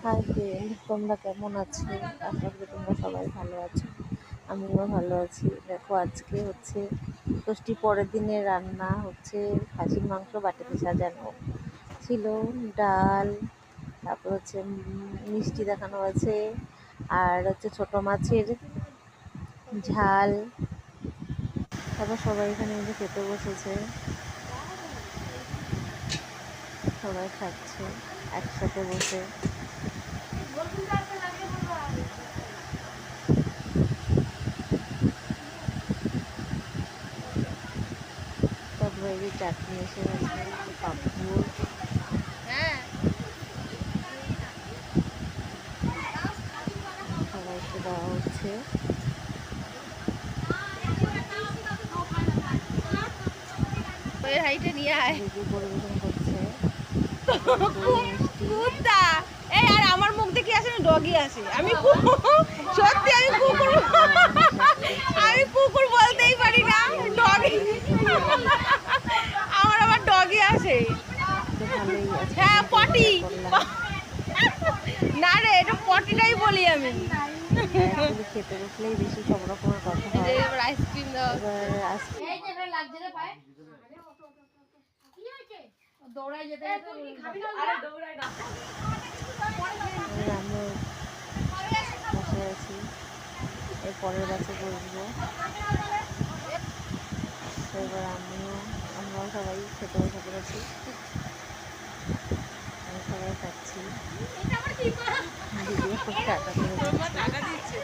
Hi friend, তোমরা কেমন আছো? আশা করি তোমরা সবাই ভালো আছো। আমিও ভালো আছি। দেখো, আজকে হচ্ছে ষষ্ঠী পরের দিনে রান্না হচ্ছে খাসির মাংস বাটিতে সাজানো ছিল, ডাল, তারপর হচ্ছে মিষ্টি দেখানো আছে, আর হচ্ছে ছোট মাছের ঝাল। তারপর সবাই এখানে এসে খেতে বসেছে, সবাই খাচ্ছে একসাথে বসে। তারপরে এই যে চাটনি এসে গেছে, পাঁপড়, সবাইকে দেওয়া হচ্ছে। দিদি পরিবেশন করছে মিষ্টি। এই আর আমার মুখ দেখে আসে না, ডগি আসে। আমি সত্যি আমি কুকুর, আমি কুকুর বলতেই পারি না, ডগি। আমার ডগি আসে। ভালোই আছে, হ্যাঁ পটি। না রে, এটা পটিটাই বলি আমি। অ্যাকচুয়ালি খেতে বসলেই বেশি সব রকমের কথা হয়। এবার আইসক্রিম দাও। এবার আজকে দৌড়াই যেতে আমিও বসে আছি, এর পরের বাসে বসবো। তো এবার আমরাও সবাই খেতে বসে পড়েছি, আমি সবাই খাচ্ছি। দিদিও খুব টাকা করে দিচ্ছে।